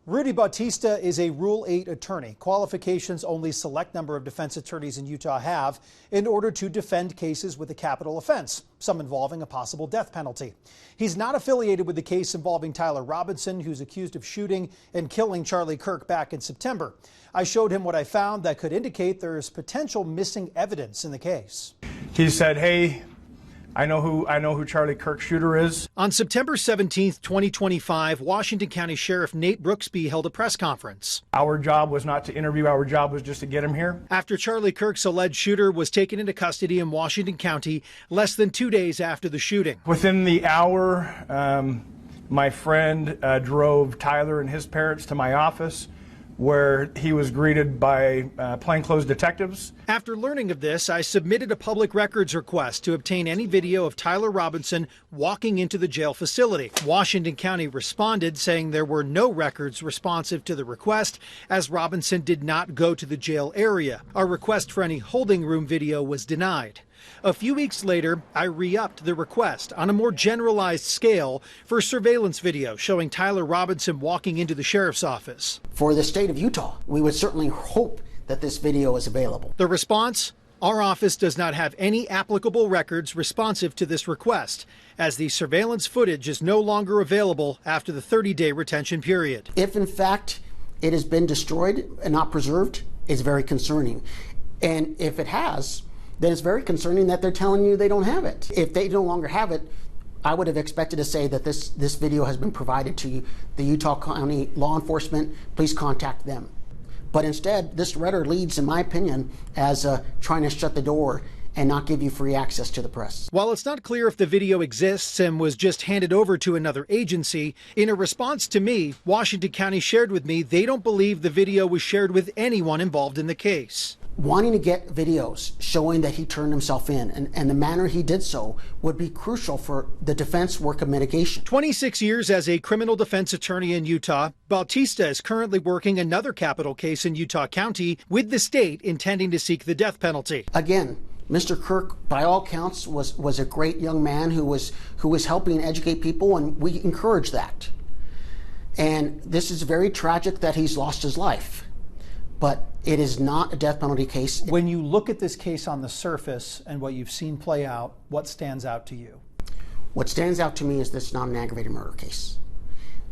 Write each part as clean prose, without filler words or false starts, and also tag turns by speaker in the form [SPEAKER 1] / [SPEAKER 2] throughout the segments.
[SPEAKER 1] Rudy Bautista is a Rule 8 attorney, qualifications only select number of defense attorneys in Utah have in order to defend cases with a capital offense, some involving a possible death penalty. He's not affiliated with the case involving Tyler Robinson, who's accused of shooting and killing Charlie Kirk back in September. I showed him what I found that could indicate there is potential missing evidence in the case.
[SPEAKER 2] He said, "Hey, I know who Charlie Kirk's shooter is."
[SPEAKER 1] On September 17th, 2025, Washington County Sheriff Nate Brooksby held a press conference.
[SPEAKER 2] Our job was not to interview, our job was just to get him here.
[SPEAKER 1] After Charlie Kirk's alleged shooter was taken into custody in Washington County less than 2 days after the shooting.
[SPEAKER 2] Within the hour, my friend drove Tyler and his parents to my office, where he was greeted by plainclothes detectives.
[SPEAKER 1] After learning of this, I submitted a public records request to obtain any video of Tyler Robinson walking into the jail facility. Washington County responded, saying there were no records responsive to the request, as Robinson did not go to the jail area. Our request for any holding room video was denied. A few weeks later, I re-upped the request on a more generalized scale for surveillance video showing Tyler Robinson walking into the sheriff's office.
[SPEAKER 3] For the state of Utah, we would certainly hope that this video is available.
[SPEAKER 1] The response? Our office does not have any applicable records responsive to this request, as the surveillance footage is no longer available after the 30-day retention period.
[SPEAKER 3] If in fact it has been destroyed and not preserved, it's very concerning. And if it has, then it's very concerning that they're telling you they don't have it. If they no longer have it, I would have expected to say that this video has been provided to the Utah County law enforcement. Please contact them. But instead, this letter leads, in my opinion, as trying to shut the door and not give you free access to the press.
[SPEAKER 1] While it's not clear if the video exists and was just handed over to another agency, in a response to me, Washington County shared with me they don't believe the video was shared with anyone involved in the case.
[SPEAKER 3] Wanting to get videos showing that he turned himself in and the manner he did so would be crucial for the defense work of mitigation.
[SPEAKER 1] 26 years as a criminal defense attorney in Utah, Bautista is currently working another capital case in Utah County with the state intending to seek the death penalty.
[SPEAKER 3] Again, Mr. Kirk, by all counts, was a great young man who was helping educate people, and we encourage that. And this is very tragic that he's lost his life. But it is not a death penalty case.
[SPEAKER 1] When you look at this case on the surface and what you've seen play out, what stands out to you?
[SPEAKER 3] What stands out to me is this is not an aggravated murder case.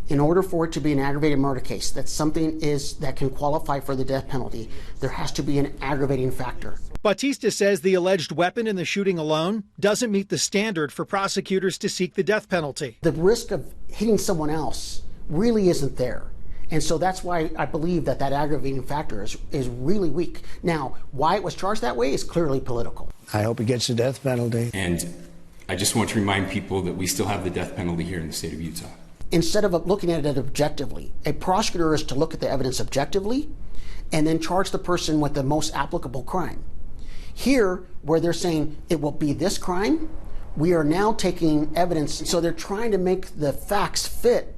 [SPEAKER 3] In order for it to be an aggravated murder case, that something that can qualify for the death penalty, there has to be an aggravating factor.
[SPEAKER 1] Bautista says the alleged weapon in the shooting alone doesn't meet the standard for prosecutors to seek the death penalty.
[SPEAKER 3] The risk of hitting someone else really isn't there. And so that's why I believe that aggravating factor is really weak. Now, why it was charged that way is clearly political.
[SPEAKER 4] I hope he gets the death penalty.
[SPEAKER 5] And I just want to remind people that we still have the death penalty here in the state of Utah.
[SPEAKER 3] Instead of looking at it objectively, a prosecutor is to look at the evidence objectively and then charge the person with the most applicable crime. Here, where they're saying it will be this crime, we are now taking evidence, so they're trying to make the facts fit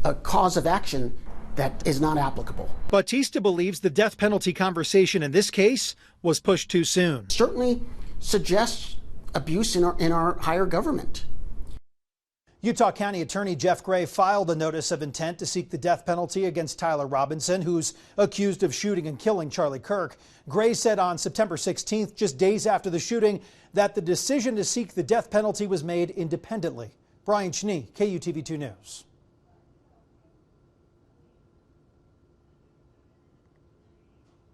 [SPEAKER 3] a cause of action that is not applicable.
[SPEAKER 1] Bautista believes the death penalty conversation in this case was pushed too soon.
[SPEAKER 3] Certainly suggests abuse in our higher government.
[SPEAKER 1] Utah County Attorney Jeff Gray filed a notice of intent to seek the death penalty against Tyler Robinson, who's accused of shooting and killing Charlie Kirk. Gray said on September 16th, just days after the shooting, that the decision to seek the death penalty was made independently. Brian Schnee, KUTV2 News.